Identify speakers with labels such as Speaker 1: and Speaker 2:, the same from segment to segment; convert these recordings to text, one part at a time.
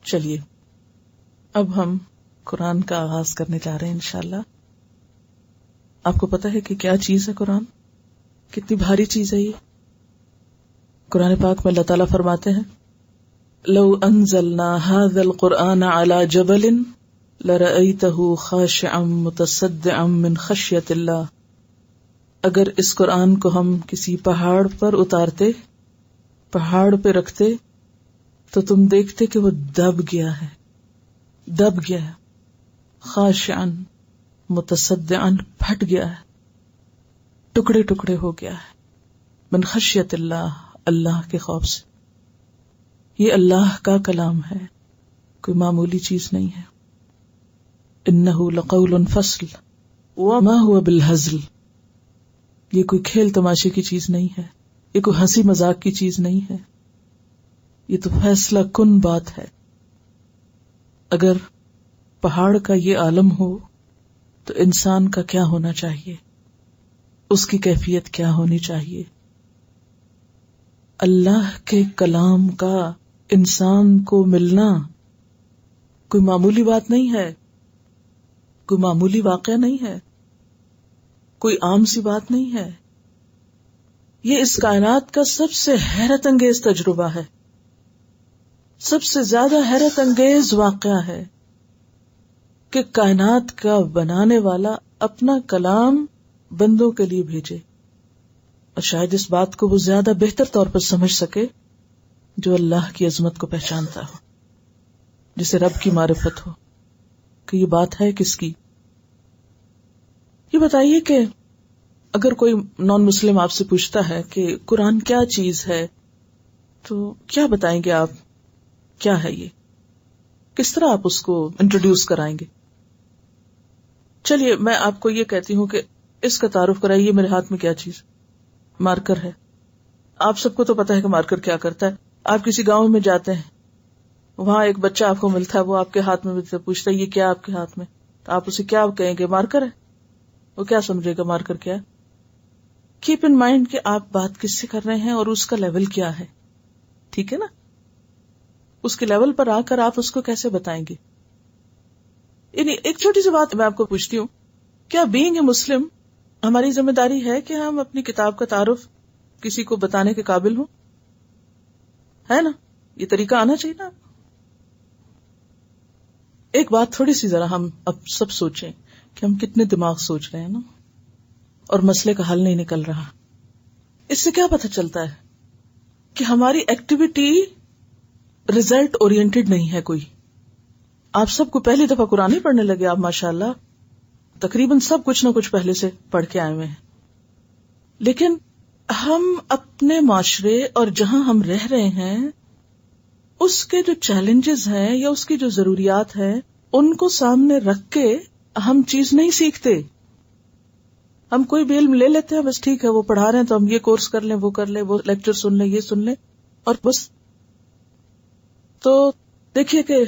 Speaker 1: چلیے اب ہم قرآن کا آغاز کرنے جا رہے ہیں انشاءاللہ. آپ کو پتا ہے کہ کیا چیز ہے قرآن؟ کتنی بھاری چیز ہے یہ. قرآن پاک میں اللہ تعالیٰ فرماتے ہیں لو انزلنا هذا القرآن على جبل لرأيته خاشعا متصدعا من خشية اللہ. اگر اس قرآن کو ہم کسی پہاڑ پر اتارتے، پہاڑ پہ رکھتے، تو تم دیکھتے کہ وہ دب گیا ہے، دب گیا ہے. خاشعا متصدعا پھٹ گیا ہے، ٹکڑے ٹکڑے ہو گیا ہے. من خشیت اللہ، اللہ کے خوف سے. یہ اللہ کا کلام ہے، کوئی معمولی چیز نہیں ہے. انہ لقول فصل وما هو بالہزل. یہ کوئی کھیل تماشے کی چیز نہیں ہے، یہ کوئی ہنسی مذاق کی چیز نہیں ہے، یہ تو فیصلہ کن بات ہے. اگر پہاڑ کا یہ عالم ہو تو انسان کا کیا ہونا چاہیے، اس کی کیفیت کیا ہونی چاہیے. اللہ کے کلام کا انسان کو ملنا کوئی معمولی بات نہیں ہے، کوئی معمولی واقعہ نہیں ہے، کوئی عام سی بات نہیں ہے. یہ اس کائنات کا سب سے حیرت انگیز تجربہ ہے، سب سے زیادہ حیرت انگیز واقعہ ہے کہ کائنات کا بنانے والا اپنا کلام بندوں کے لیے بھیجے. اور شاید اس بات کو وہ زیادہ بہتر طور پر سمجھ سکے جو اللہ کی عظمت کو پہچانتا ہو، جسے رب کی معرفت ہو کہ یہ بات ہے کس کی. یہ بتائیے کہ اگر کوئی نان مسلم آپ سے پوچھتا ہے کہ قرآن کیا چیز ہے تو کیا بتائیں گے آپ؟ کیا ہے یہ؟ کس طرح آپ اس کو انٹروڈیوس کرائیں گے؟ چلیے میں آپ کو یہ کہتی ہوں کہ اس کا تعارف کرائیے. میرے ہاتھ میں کیا چیز؟ مارکر ہے. آپ سب کو تو پتا ہے کہ مارکر کیا کرتا ہے. آپ کسی گاؤں میں جاتے ہیں، وہاں ایک بچہ آپ کو ملتا ہے، وہ آپ کے ہاتھ میں پوچھتا ہے یہ کیا آپ کے ہاتھ میں، تو آپ اسے کیا کہیں گے؟ مارکر ہے. وہ کیا سمجھے گا مارکر کیا ہے؟ کیپ ان مائنڈ کہ آپ بات کس سے کر رہے ہیں اور اس کا لیول کیا ہے. ٹھیک ہے نا؟ اس کے لیول پر آ کر آپ اس کو کیسے بتائیں گے. یعنی ایک چھوٹی سی بات میں آپ کو پوچھتی ہوں، کیا بینگ اے مسلم ہماری ذمہ داری ہے کہ ہم اپنی کتاب کا تعارف کسی کو بتانے کے قابل ہوں؟ ہے نا؟ یہ طریقہ آنا چاہیے نا. ایک بات تھوڑی سی ذرا ہم اب سب سوچیں کہ ہم کتنے دماغ سوچ رہے ہیں نا، اور مسئلے کا حل نہیں نکل رہا. اس سے کیا پتہ چلتا ہے کہ ہماری ایکٹیویٹی ریزلٹ اورینٹڈ نہیں ہے کوئی. آپ سب کو پہلی دفعہ قرآن ہی پڑھنے لگے آپ، ماشاءاللہ تقریباً سب کچھ نہ کچھ پہلے سے پڑھ کے آئے ہوئے ہیں، لیکن ہم اپنے معاشرے اور جہاں ہم رہ رہے ہیں اس کے جو چیلنجز ہیں یا اس کی جو ضروریات ہیں ان کو سامنے رکھ کے ہم چیز نہیں سیکھتے. ہم کوئی بھی علم لے لیتے ہیں، بس ٹھیک ہے وہ پڑھا رہے ہیں تو ہم یہ کورس کر لیں، وہ کر لیں، وہ لیکچر سن لیں، یہ سن لیں، اور بس. تو دیکھیے کہ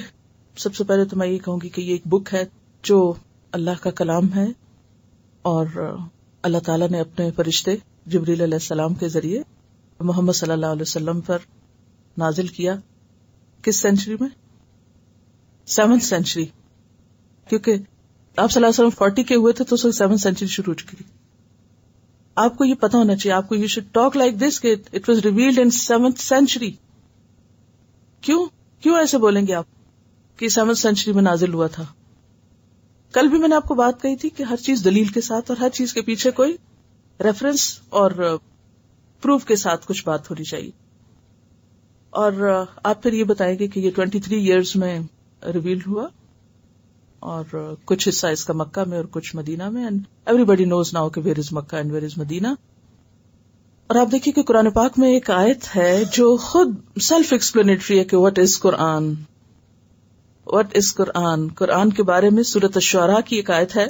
Speaker 1: سب سے پہلے تو میں یہ کہوں گی کہ یہ ایک بک ہے جو اللہ کا کلام ہے، اور اللہ تعالیٰ نے اپنے فرشتے جبریل علیہ السلام کے ذریعے محمد صلی اللہ علیہ وسلم پر نازل کیا. کس سینچری میں؟ 7th سینچری، کیونکہ آپ صلی اللہ علیہ وسلم 40 کے ہوئے تھے تو 7th سینچری شروع ہو چکی تھی. آپ کو یہ پتا ہونا چاہیے، آپ کو you should talk like this کہ it was revealed in 7th century. کیوں ایسے بولیں گے آپ کہ 7th سینچری میں نازل ہوا تھا؟ کل بھی میں نے آپ کو بات کہی تھی کہ ہر چیز دلیل کے ساتھ اور ہر چیز کے پیچھے کوئی ریفرنس اور پروف کے ساتھ کچھ بات ہونی چاہیے. اور آپ پھر یہ بتائیں گے کہ یہ 23 ایئرز میں ریویل ہوا، اور کچھ حصہ اس کا مکہ میں اور کچھ مدینہ میں. And everybody knows now کہ where is Mecca and where is Medina. اور آپ دیکھیے کہ قرآن پاک میں ایک آیت ہے جو خود سیلف ایکسپلینیٹری ہے کہ what is Quran. What is قرآن؟ قرآن کے بارے میں سورۃ الشعراء کی ایک آیت ہے،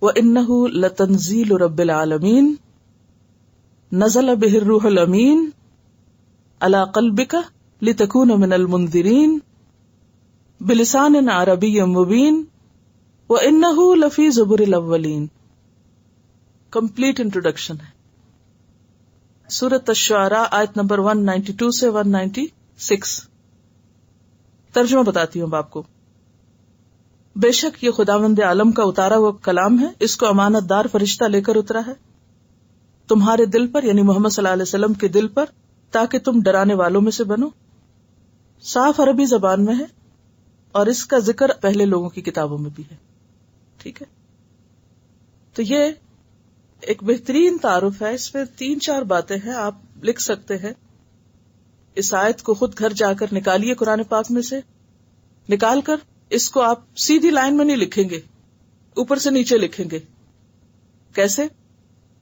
Speaker 1: وَإِنَّهُ لَتَنزِيلُ رَبِّ الْعَالَمِينَ نَزَلَ بِهِ الرُّوحُ الْأَمِينُ عَلَى قَلْبِكَ لِتَكُونَ مِنَ الْمُنذِرِينَ بِلِسَانٍ عَرَبِيٍّ مُبِينٍ وَإِنَّهُ لَفِي زُبُرِ الْأَوَّلِينَ. کمپلیٹ انٹروڈکشن ہے. سورۃ الشعراء آیت نمبر 192 سے 196. ترجمہ بتاتی ہوں آپ کو. بے شک یہ خداوند عالم کا اتارا ہوا کلام ہے، اس کو امانت دار فرشتہ لے کر اترا ہے تمہارے دل پر، یعنی محمد صلی اللہ علیہ وسلم کے دل پر، تاکہ تم ڈرانے والوں میں سے بنو. صاف عربی زبان میں ہے اور اس کا ذکر پہلے لوگوں کی کتابوں میں بھی ہے. ٹھیک ہے، تو یہ ایک بہترین تعارف ہے. اس میں 3-4 باتیں ہیں، آپ لکھ سکتے ہیں. اس آیت کو خود گھر جا کر نکالیے قرآن پاک میں سے، نکال کر اس کو آپ سیدھی لائن میں نہیں لکھیں گے، اوپر سے نیچے لکھیں گے. کیسے؟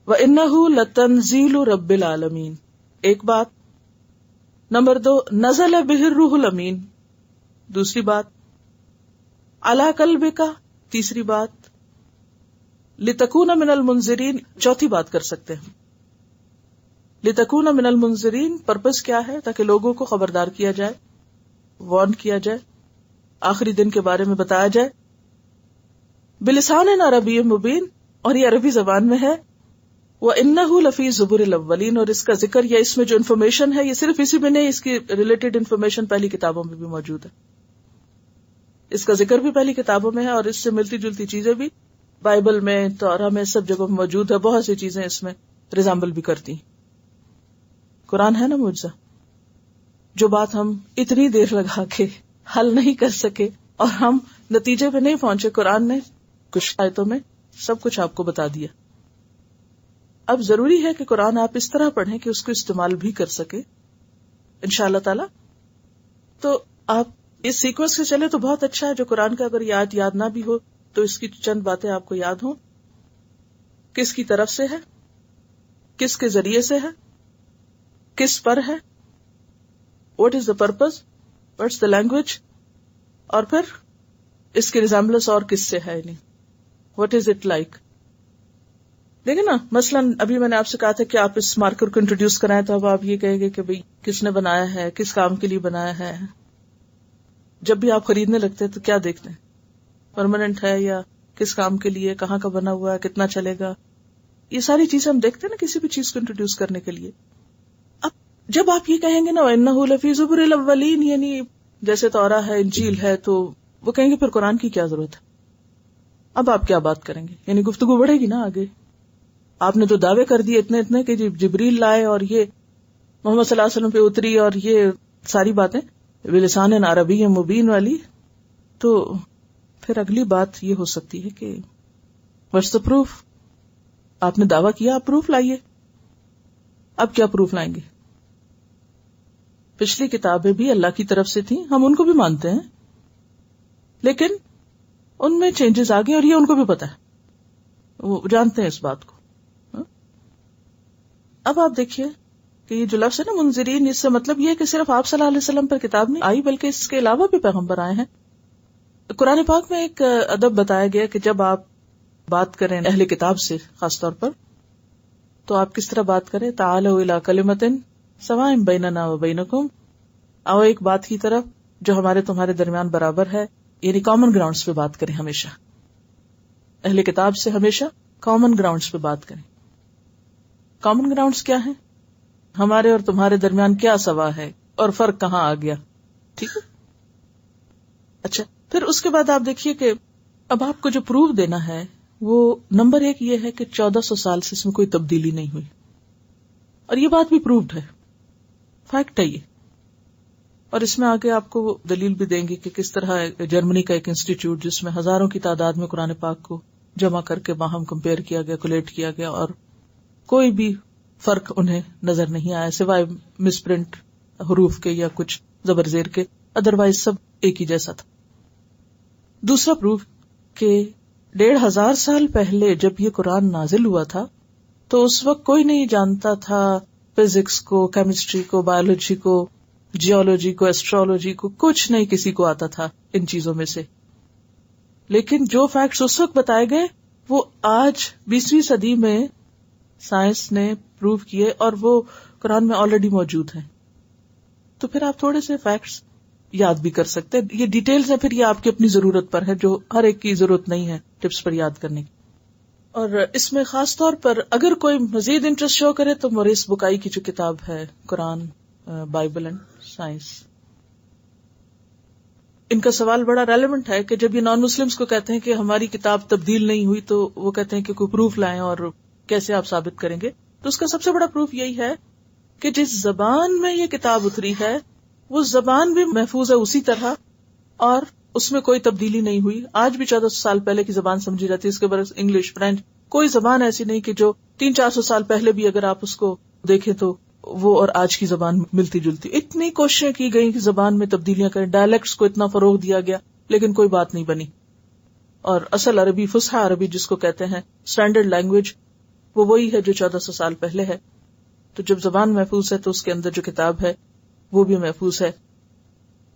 Speaker 1: وَإِنَّهُ لَتَنزِيلُ رَبِّ الْعَالَمِينَ، ایک بات. نمبر 2، نزل بِهِ الروح الامین، دوسری بات. علی قلبک، تیسری بات. لتکون من المنذرین، چوتھی بات کر سکتے ہیں. لتکون من المنذرین پرپس کیا ہے؟ تاکہ لوگوں کو خبردار کیا جائے، وارن کیا جائے، آخری دن کے بارے میں بتایا جائے. بلسان عربی مبین، اور یہ عربی زبان میں ہے. وَإِنَّهُ لَفِي زُبُرِ الْأَوَّلِينَ، اور اس کا ذکر یا اس میں جو انفارمیشن ہے یہ صرف اسی میں نہیں، اس کی ریلیٹڈ انفارمیشن پہلی کتابوں میں بھی موجود ہے. اس کا ذکر بھی پہلی کتابوں میں ہے اور اس سے ملتی جلتی چیزیں بھی بائبل میں، تورات میں، سب جگہوں میں موجود ہے. بہت سی چیزیں اس میں ریزامبل بھی کرتی ہیں. قرآن ہے نا معجزہ. جو بات ہم اتنی دیر لگا کے حل نہیں کر سکے اور ہم نتیجے پہ نہیں پہنچے، قرآن نے کچھ آیتوں میں سب کچھ آپ کو بتا دیا. اب ضروری ہے کہ قرآن آپ اس طرح پڑھیں کہ اس کو استعمال بھی کر سکے انشاءاللہ تعالی. تو آپ اس سیکوینس سے چلے تو بہت اچھا ہے. جو قرآن کا اگر یاد نہ بھی ہو تو اس کی چند باتیں آپ کو یاد ہوں. کس کی طرف سے ہے، کس کے ذریعے سے ہے، کس پر ہے، what is the purpose, what's the language, اور پھر اس کی ریزمبلنس اور کس سے ہے، یعنی واٹ از اٹ لائک. دیکھیں نا، مثلاً ابھی میں نے آپ سے کہا تھا کہ آپ اس مارکر کو انٹروڈیوس کرائیں، تو اب آپ یہ کہیں گے کہ بھئی کس نے بنایا ہے، کس کام کے لیے بنایا ہے. جب بھی آپ خریدنے لگتے ہیں تو کیا دیکھتے ہیں؟ پرماننٹ ہے یا کس کام کے لیے، کہاں کا بنا ہوا ہے، کتنا چلے گا. یہ ساری چیزیں ہم دیکھتے ہیں نا کسی بھی چیز کو انٹروڈیوس کرنے کے لیے. اب جب آپ یہ کہیں گے نا وَإِنَّهُ لَفِي زُبُرِ الْأَوَّلِينَ، یعنی جیسے تورات ہے، انجیل ہے، تو وہ کہیں گے پھر قرآن کی کیا ضرورت ہے. اب آپ کیا بات کریں گے؟ یعنی گفتگو بڑھے گی نا آگے. آپ نے تو دعوے کر دیے اتنے کہ جبریل لائے اور یہ محمد صلی اللہ علیہ وسلم پہ اتری اور یہ ساری باتیں بلسان عربی مبین والی، تو پھر اگلی بات یہ ہو سکتی ہے کہ واٹس دا پروف. آپ نے دعویٰ کیا، آپ پروف لائیے. اب کیا پروف لائیں گے؟ پچھلی کتابیں بھی اللہ کی طرف سے تھیں، ہم ان کو بھی مانتے ہیں، لیکن ان میں چینجز آ گئے اور یہ ان کو بھی پتا ہے، وہ جانتے ہیں اس بات کو. اب آپ دیکھیے کہ یہ جو لفظ ہے نا منذرین، اس سے مطلب یہ ہے کہ صرف آپ صلی اللہ علیہ وسلم پر کتاب نہیں آئی بلکہ اس کے علاوہ بھی پیغمبر آئے ہیں. قرآن پاک میں ایک ادب بتایا گیا کہ جب آپ بات کریں اہل کتاب سے خاص طور پر، تو آپ کس طرح بات کریں؟ تعالوا الی کلمۃ سواء بیننا و بینکم، آؤ ایک بات کی طرف جو ہمارے تمہارے درمیان برابر ہے. یعنی کامن گراؤنڈز پہ بات کریں. ہمیشہ اہل کتاب سے ہمیشہ کامن گراؤنڈز پہ بات کریں. کامن گراؤنڈز کیا ہیں؟ ہمارے اور تمہارے درمیان کیا سوا ہے اور فرق کہاں آ گیا. ٹھیک ہے. اچھا، پھر اس کے بعد آپ دیکھیے کہ اب آپ کو جو پروف دینا ہے وہ نمبر 1 یہ ہے کہ 1400 سال سے اس میں کوئی تبدیلی نہیں ہوئی، اور یہ بات بھی پروفڈ ہے، فیکٹ ہے یہ. اور اس میں آگے آپ کو وہ دلیل بھی دیں گے کہ کس طرح جرمنی کا ایک انسٹیٹیوٹ جس میں ہزاروں کی تعداد میں قرآن پاک کو جمع کر کے باہم کمپیئر کیا گیا، کولیٹ کیا گیا، اور کوئی بھی فرق انہیں نظر نہیں آیا سوائے مس پرنٹ حروف کے یا کچھ زبر زیر کے، ادروائز سب ایک ہی جیسا تھا. دوسرا پروف کہ 1500 سال پہلے جب یہ قرآن نازل ہوا تھا تو اس وقت کوئی نہیں جانتا تھا فزکس کو، کیمسٹری کو، بایولوجی کو، جیولوجی کو، ایسٹرولوجی کو، کچھ نہیں کسی کو آتا تھا ان چیزوں میں سے. لیکن جو فیکٹس اس وقت بتائے گئے وہ آج 20ویں صدی میں سائنس نے پروو کیے اور وہ قرآن میں آلریڈی موجود ہیں. تو پھر آپ تھوڑے سے فیکٹس یاد بھی کر سکتے ہیں. یہ ڈیٹیلز ہے، پھر یہ آپ کی اپنی ضرورت پر ہے، جو ہر ایک کی ضرورت نہیں ہے ٹپس پر یاد کرنے کی. اور اس میں خاص طور پر اگر کوئی مزید انٹرسٹ شو کرے تو موریس بکائی کی جو کتاب ہے قرآن، بائبل اینڈ سائنس، ان کا سوال بڑا ریلیونٹ ہے کہ جب یہ نان مسلمز کو کہتے ہیں کہ ہماری کتاب تبدیل نہیں ہوئی تو وہ کہتے ہیں کہ کوئی پروف لائیں اور کیسے آپ ثابت کریں گے. تو اس کا سب سے بڑا پروف یہی ہے کہ جس زبان میں یہ کتاب اتری ہے وہ زبان بھی محفوظ ہے اسی طرح اور اس میں کوئی تبدیلی نہیں ہوئی. آج بھی 1400 سال پہلے کی زبان سمجھی جاتی ہے. اس کے برعکس انگلش، فرینچ، کوئی زبان ایسی نہیں کہ جو 300-400 سال پہلے بھی اگر آپ اس کو دیکھیں تو وہ اور آج کی زبان ملتی جلتی. اتنی کوششیں کی گئی کہ زبان میں تبدیلیاں کریں، ڈائلیکٹس کو اتنا فروغ دیا گیا لیکن کوئی بات نہیں بنی. اور اصل عربی، فصحی عربی جس کو کہتے ہیں اسٹینڈرڈ لینگویج، وہ وہی ہے جو 1400 سال پہلے ہے. تو جب زبان محفوظ ہے تو اس کے اندر جو کتاب ہے وہ بھی محفوظ ہے.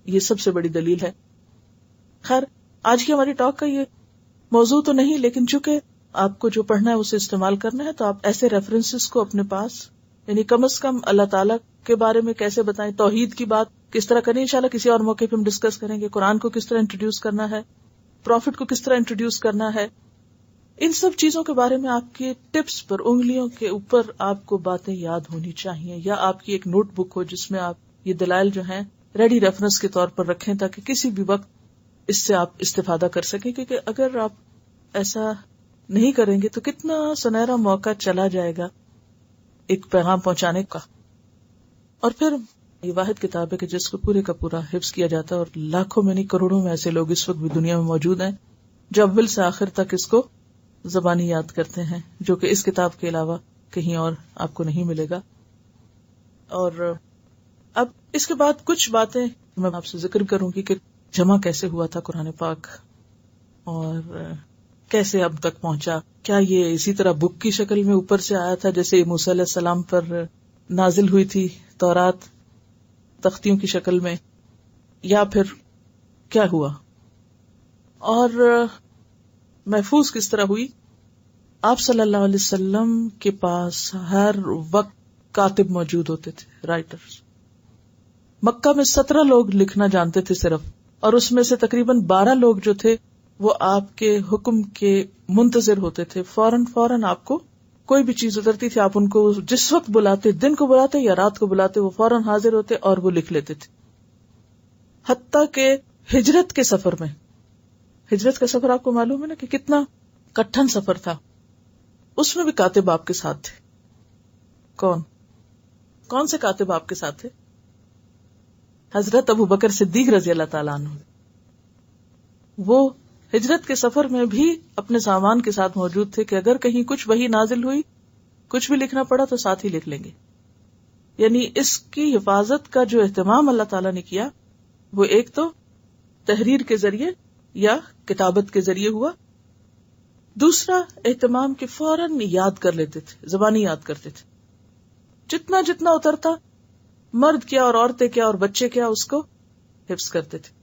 Speaker 1: یہ سب سے بڑی دلیل ہے. خیر، آج کی ہماری ٹاک کا یہ موضوع تو نہیں، لیکن چونکہ آپ کو جو پڑھنا ہے اسے استعمال کرنا ہے تو آپ ایسے ریفرنسز کو اپنے پاس، یعنی کم از کم اللہ تعالیٰ کے بارے میں کیسے بتائیں، توحید کی بات کس طرح کریں، انشاءاللہ کسی اور موقع پہ ہم ڈسکس کریں گے. قرآن کو کس طرح انٹروڈیوس کرنا ہے، پروفٹ کو کس طرح انٹروڈیوس کرنا ہے، ان سب چیزوں کے بارے میں آپ کے ٹپس پر، انگلیوں کے اوپر آپ کو باتیں یاد ہونی چاہیے، یا آپ کی ایک نوٹ بک ہو جس میں آپ یہ دلائل جو ہیں ریڈی ریفرنس کے طور پر رکھیں تاکہ کسی بھی وقت اس سے آپ استفادہ کر سکیں. کیونکہ اگر آپ ایسا نہیں کریں گے تو کتنا سنہرا موقع چلا جائے گا ایک پیغام پہنچانے کا. اور پھر یہ واحد کتاب ہے کہ جس کو پورے کا پورا حفظ کیا جاتا ہے، اور لاکھوں میں نہیں کروڑوں میں ایسے لوگ اس وقت بھی دنیا میں موجود ہیں جو اول سے آخر تک اس کو زبانی یاد کرتے ہیں، جو کہ اس کتاب کے علاوہ کہیں اور آپ کو نہیں ملے گا. اور اب اس کے بعد کچھ باتیں میں آپ سے ذکر کروں گی کہ جمع کیسے ہوا تھا قرآن پاک اور کیسے اب تک پہنچا. کیا یہ اسی طرح بک کی شکل میں اوپر سے آیا تھا جیسے موسیٰ علیہ السلام پر نازل ہوئی تھی تورات تختیوں کی شکل میں، یا پھر کیا ہوا اور محفوظ کس طرح ہوئی؟ آپ صلی اللہ علیہ وسلم کے پاس ہر وقت کاتب موجود ہوتے تھے، رائٹرز. مکہ میں 17 لوگ لکھنا جانتے تھے صرف، اور اس میں سے تقریباً 12 لوگ جو تھے وہ آپ کے حکم کے منتظر ہوتے تھے. فوراً آپ کو کوئی بھی چیز اترتی تھی، آپ ان کو جس وقت بلاتے، دن کو بلاتے یا رات کو بلاتے، وہ فوراً حاضر ہوتے اور وہ لکھ لیتے تھے. حتیٰ کہ ہجرت کے سفر میں، ہجرت کا سفر آپ کو معلوم ہے نا کہ کتنا کٹھن سفر تھا، اس میں بھی کاتب آپ کے ساتھ تھے. کون سے کاتب آپ کے ساتھ تھے؟ حضرت ابو بکر صدیق رضی اللہ تعالیٰ عنہ. وہ ہجرت کے سفر میں بھی اپنے سامان کے ساتھ موجود تھے کہ اگر کہیں کچھ وحی نازل ہوئی، کچھ بھی لکھنا پڑا تو ساتھ ہی لکھ لیں گے. یعنی اس کی حفاظت کا جو اہتمام اللہ تعالیٰ نے کیا وہ ایک تو تحریر کے ذریعے یا کتابت کے ذریعے ہوا، دوسرا اہتمام کہ فوراً یاد کر لیتے تھے، زبانی یاد کرتے تھے. جتنا اترتا، مرد کیا اور عورتیں کیا اور بچے کیا، اس کو حفظ کرتے تھے.